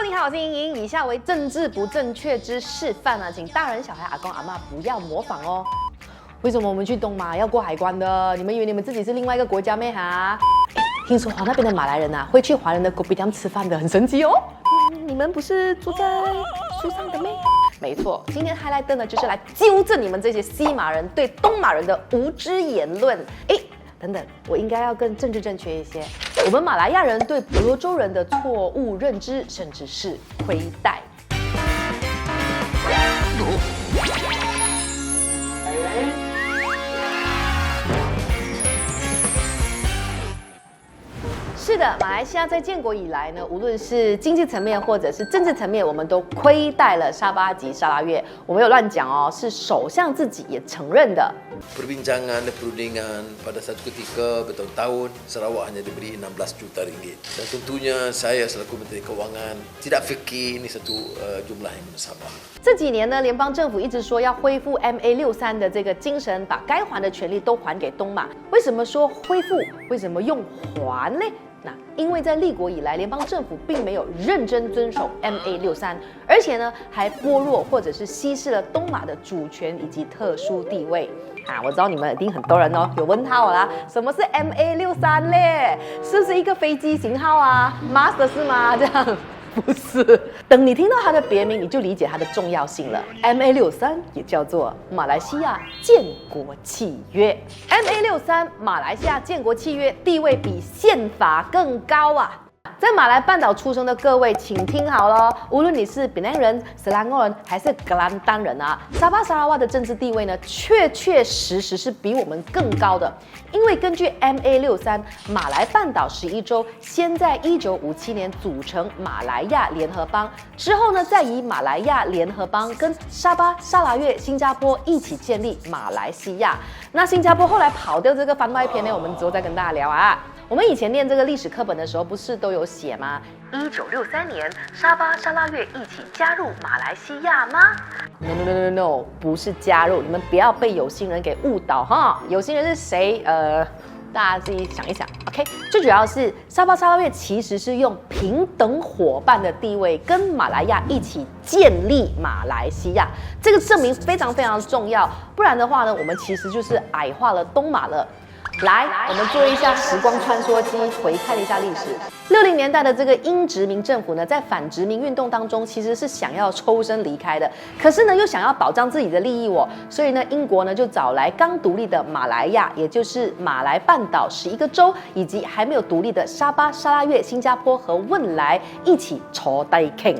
你好，我是莹莹。以下为政治不正确之示范啊，请大人小孩、阿公阿嬷不要模仿哦。为什么我们去东马要过海关的？你们以为你们自己是另外一个国家咩哈？听说那边的马来人啊，会去华人的 kopitiam 吃饭的，很神奇哦。你们不是住在树上的咩？没错，今天 highlight 呢就是来纠正你们这些西马人对东马人的无知言论。等等，我应该要更政治正确一些。我们马来亚人对婆罗洲人的错误认知，甚至是亏待。是的，马来西亚在建国以来呢，无论是经济层面或者是政治层面，我们都亏待了沙巴及沙拉越。我没有乱讲哦，是首相自己也承认的。Perbincangan dan perundingan pada satu ketika bertahun-tahun Sarawak hanya diberi 16 juta ringgit dan tentunya saya selaku Menteri Kewangan tidak fikir ini satu jumlah yang mensabar。这几年呢，联邦政府一直说要恢复 MA63的这个精神，把该还的权利都还给东马。为什么说恢复？为什么用还呢？因为在立国以来，联邦政府并没有认真遵守 MA63，而且呢，还剥弱或者是稀释了东马的主权以及特殊地位。我知道你们一定很多人哦，有问号啦，什么是 MA63嘞？是不是一个飞机型号啊 ？Master 是吗？这样。不是，等你听到它的别名，你就理解它的重要性了。MA63也叫做马来西亚建国契约。MA63马来西亚建国契约地位比宪法更高啊！在马来半岛出生的各位，请听好了，无论你是槟榔人、斯兰国人还是格兰丹人啊，沙巴沙拉哇的政治地位呢，确实是比我们更高的。因为根据 MA63，马来半岛11州先在1957年组成马来亚联合邦，之后呢，再以马来亚联合邦跟沙巴、沙拉越、新加坡一起建立马来西亚。那新加坡后来跑掉这个番外篇呢，我们之后再跟大家聊啊。我们以前念这个历史课本的时候，不是都有写吗？1963年，沙巴、沙拉越一起加入马来西亚吗 ？No， 不是加入，你们不要被有心人给误导哈。有心人是谁？大家自己想一想。OK， 最主要是沙巴、沙拉越其实是用平等伙伴的地位跟马来亚一起建立马来西亚，这个证明非常重要。不然的话呢，我们其实就是矮化了东马了。来，我们做一下时光穿梭机，回看一下历史。60年代的这个英殖民政府呢，在反殖民运动当中，其实是想要抽身离开的，可是呢，又想要保障自己的利益所以呢，英国呢就找来刚独立的马来亚，也就是马来半岛11个州，以及还没有独立的沙巴、沙拉越、新加坡和汶莱一起坐低傾。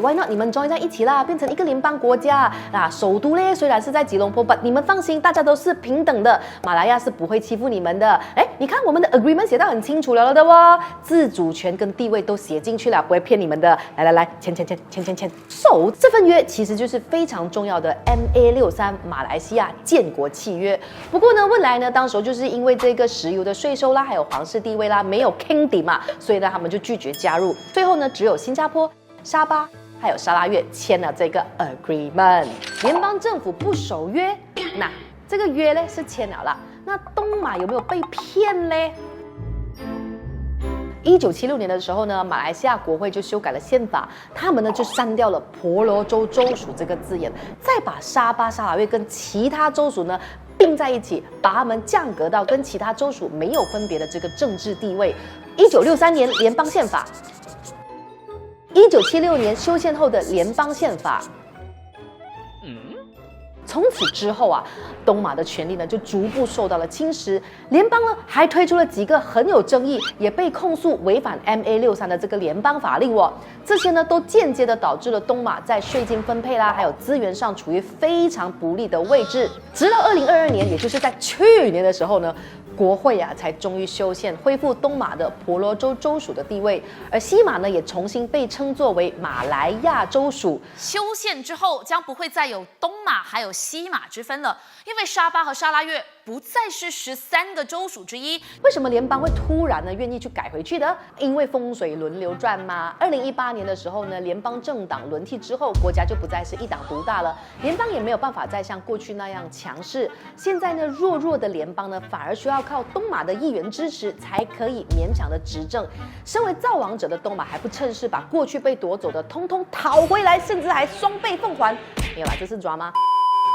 why not？ 你们 join 在一起啦，变成一个联邦国家首都呢虽然是在吉隆坡，但你们放心，大家都是平等的，马来亚是不会欺负你们的。你看我们的 agreement 写到很清楚了的哦，自主权跟地位都写进去了，不会骗你们的。来，签。So 这份约其实就是非常重要的 MA63马来西亚建国契约。不过呢，汶莱呢，当时就是因为这个石油的税收啦，还有皇室地位啦，没有 kingdom 嘛，所以呢，他们就拒绝加入。最后呢，只有新加坡、沙巴还有沙拉越签了这个 agreement。联邦政府不守约，那这个约呢是签了啦。那东马有没有被骗呢？1976年的时候呢，马来西亚国会就修改了宪法，他们呢就删掉了婆罗洲州属这个字眼，再把沙巴、沙拉越跟其他州属呢并在一起，把他们降格到跟其他州属没有分别的这个政治地位。1963年联邦宪法，1976年修宪后的联邦宪法。从此之后啊，东马的权力呢就逐步受到了侵蚀。联邦呢还推出了几个很有争议，也被控诉违反 MA63的这个联邦法令这些呢都间接的导致了东马在税金分配啦，还有资源上处于非常不利的位置。直到2022年，也就是在去年的时候呢，国会才终于修宪，恢复东马的婆罗洲州属的地位，而西马呢也重新被称作为马来亚州属。修宪之后，将不会再有东马还有西马之分了，因为沙巴和沙拉越不再是13个州属之一。为什么联邦会突然呢愿意去改回去的？因为风水轮流转嘛。2018年的时候呢，联邦政党轮替之后，国家就不再是一党独大了，联邦也没有办法再像过去那样强势。现在呢，弱的联邦呢，反而需要靠东马的议员支持才可以勉强的执政。身为造王者的东马还不趁势把过去被夺走的通通讨回来，甚至还双倍奉还。没有啦，这是drama。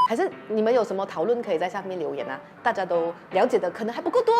还是你们有什么讨论可以在下面留言啊？大家都了解的可能还不够多，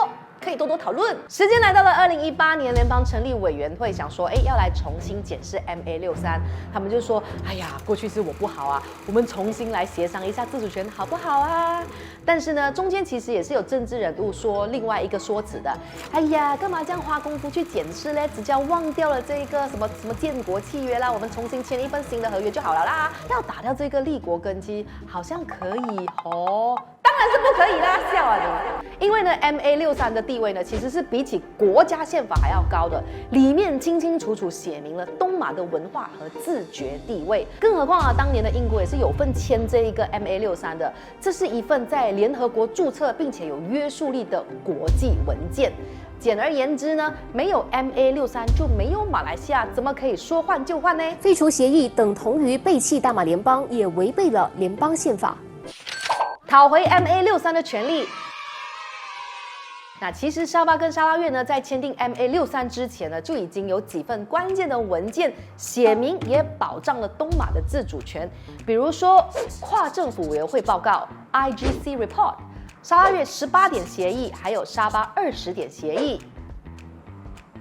可以多多讨论。时间来到了2018年，联邦成立委员会，想说，要来重新检视 MA63。他们就说，哎呀，过去是我不好啊，我们重新来协商一下自主权好不好啊？但是呢，中间其实也是有政治人物说另外一个说辞的。哎呀，干嘛这样花功夫去检视嘞？只叫忘掉了这个什么建国契约啦，我们重新签一份新的合约就好了啦。要打掉这个立国根基，好像可以哦。当然是不可以啦，笑啊你！因为呢 ，MA63的地位呢，其实是比起国家宪法还要高的，里面清清楚楚写明了东马的文化和自决地位。更何况啊，当年的英国也是有份签这一个 MA63的，这是一份在联合国注册并且有约束力的国际文件。简而言之呢，没有 MA63就没有马来西亚，怎么可以说换就换呢？废除协议等同于背弃大马联邦，也违背了联邦宪法。讨回 MA63的权利。那其实沙巴跟沙拉越呢，在签订 MA63之前呢，就已经有几份关键的文件写明，也保障了东马的自主权。比如说跨政府委员会报告 IGC Report、沙拉越18点协议，还有沙巴20点协议。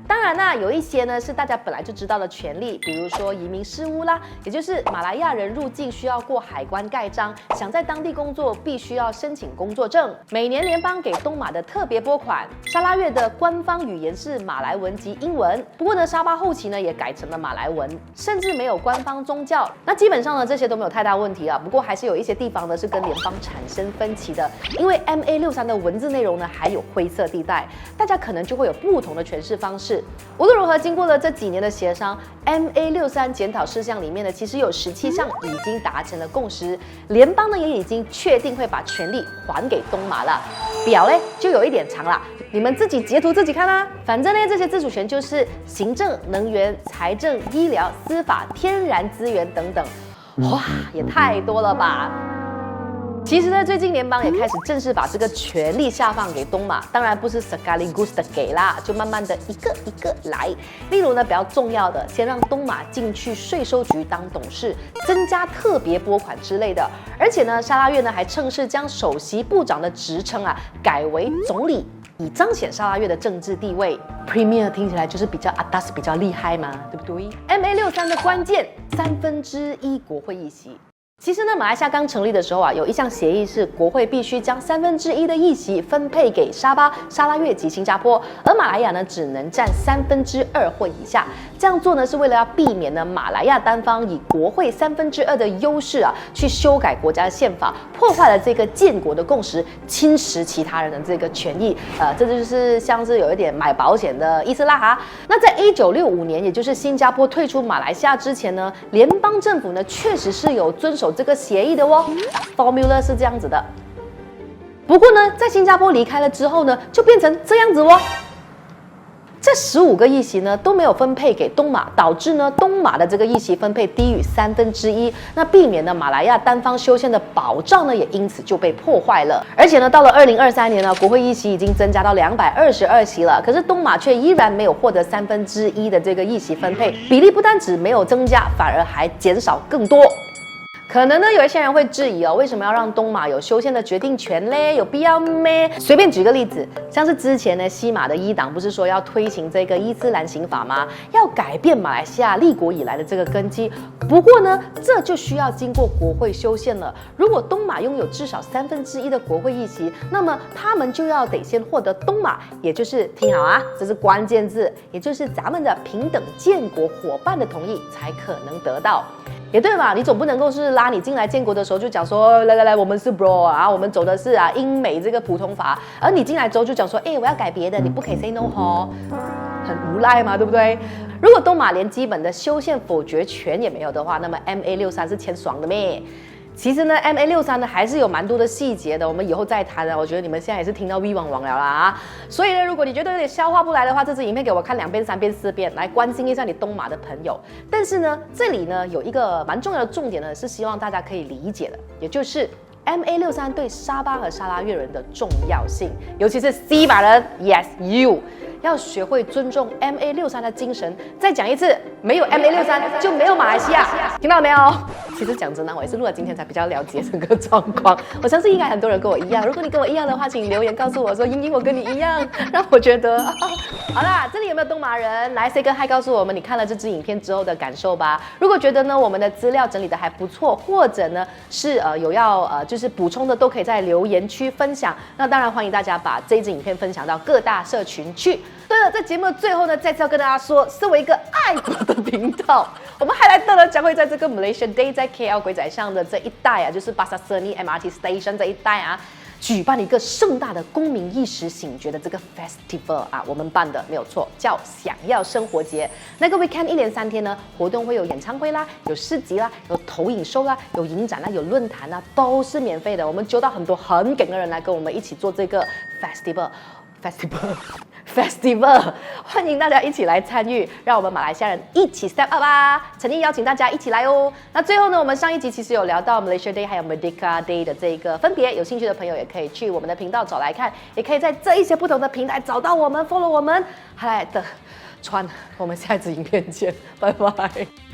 当然啦，有一些呢是大家本来就知道的权利，比如说移民事务啦，也就是马来亚人入境需要过海关盖章，想在当地工作必须要申请工作证。每年联邦给东马的特别拨款，沙拉越的官方语言是马来文及英文，不过呢，沙巴后期呢也改成了马来文，甚至没有官方宗教。那基本上呢，这些都没有太大问题啊。不过还是有一些地方呢是跟联邦产生分歧的，因为 MA63的文字内容呢还有灰色地带，大家可能就会有不同的诠释方式。无论如何，经过了这几年的协商 ，MA63检讨事项里面呢，其实有17项已经达成了共识，联邦呢也已经确定会把权力还给东马了。表嘞就有一点长啦，你们自己截图自己看啦。反正呢，这些自主权就是行政、能源、财政、医疗、司法、天然资源等等，哇，也太多了吧！其实呢，最近联邦也开始正式把这个权力下放给东马，当然不是 sekaligus 的给啦，就慢慢的一个一个来。例如呢，比较重要的，先让东马进去税收局当董事，增加特别拨款之类的。而且呢，沙拉越呢还趁势将首席部长的职称啊改为总理，以彰显沙拉越的政治地位。Premier 听起来就是比较atas比较厉害嘛，对不对 ？MA63的关键1/3国会议席。其实呢，马来西亚刚成立的时候啊，有一项协议是国会必须将1/3的议席分配给沙巴、沙拉越及新加坡，而马来亚呢只能占2/3或以下。这样做呢是为了要避免呢马来亚单方以国会2/3的优势啊去修改国家的宪法，破坏了这个建国的共识，侵蚀其他人的这个权益。这就是像是有一点买保险的意思啦哈。那在1965年，也就是新加坡退出马来西亚之前呢，联邦政府呢确实是有遵守这个协议的哦。Formula 是这样子的。不过呢，在新加坡离开了之后呢，就变成这样子哦。这15个议席呢都没有分配给东马，导致呢东马的这个议席分配低于1/3，那避免呢马来亚单方修宪的保障呢也因此就被破坏了。而且呢，到了2023年呢，国会议席已经增加到222席了，可是东马却依然没有获得1/3的这个议席分配，比例不单只没有增加，反而还减少更多。可能呢，有一些人会质疑哦，为什么要让东马有修宪的决定权嘞？有必要咩？随便举个例子，像是之前呢，西马的一党不是说要推行这个伊斯兰刑法吗？要改变马来西亚立国以来的这个根基。不过呢，这就需要经过国会修宪了。如果东马拥有至少1/3的国会议席，那么他们就要得先获得东马，也就是听好啊，这是关键字，也就是咱们的平等建国伙伴的同意才可能得到。也对嘛，你总不能够是拉你进来建国的时候就讲说，来，我们是 bro 啊，我们走的是英美这个普通法，而你进来之后就讲说，我要改别的，你不可以 say no 吼，很无赖嘛，对不对？如果东马连基本的修宪否决权也没有的话，那么 MA63是签爽的咩？其实呢 ，MA63呢还是有蛮多的细节的，我们以后再谈的。我觉得你们现在也是听到 V 网了啦所以呢，如果你觉得有点消化不来的话，这支影片给我看2遍、3遍、4遍，来关心一下你东马的朋友。但是呢，这里呢有一个蛮重要的重点呢，是希望大家可以理解的，也就是 MA63对沙巴和沙拉越人的重要性，尤其是西马人 ，Yes you， 要学会尊重 MA63的精神。再讲一次，没有 MA63就没有马来西亚，听到没有？其实讲真的，我也是录了今天才比较了解整个状况。我相信应该很多人跟我一样，如果你跟我一样的话，请留言告诉我说，英英我跟你一样，让我觉得好啦，这里有没有东马人？来 say 个 hi， 告诉我们你看了这支影片之后的感受吧。如果觉得呢我们的资料整理的还不错，或者呢是有要就是补充的，都可以在留言区分享。那当然欢迎大家把这支影片分享到各大社群去。对了，在节目的最后呢，再次要跟大家说，身为一个爱国的频道，我们海莱德呢将会在这个 Malaysia Day 在 KL 鬼仔上的这一带啊，就是巴萨瑟尼 MRT Station 这一带啊，举办一个盛大的公民意识醒觉的这个 festival 啊，我们办的没有错，叫想要生活节。那个 weekend 一连3天呢，活动会有演唱会啦，有市集啦，有投影show啦，有影展啦，有论坛啦，都是免费的。我们揪到很多很梗的人来跟我们一起做这个 festival， 欢迎大家一起来参与，让我们马来西亚人一起 step up 啊！诚意邀请大家一起来哦。那最后呢，我们上一集其实有聊到 Malaysia Day 还有 Merdeka Day 的这个分别，有兴趣的朋友也可以去我们的频道找来看，也可以在这一些不同的平台找到我们 ，follow 我们。好来的川，我们下一支影片见，拜拜。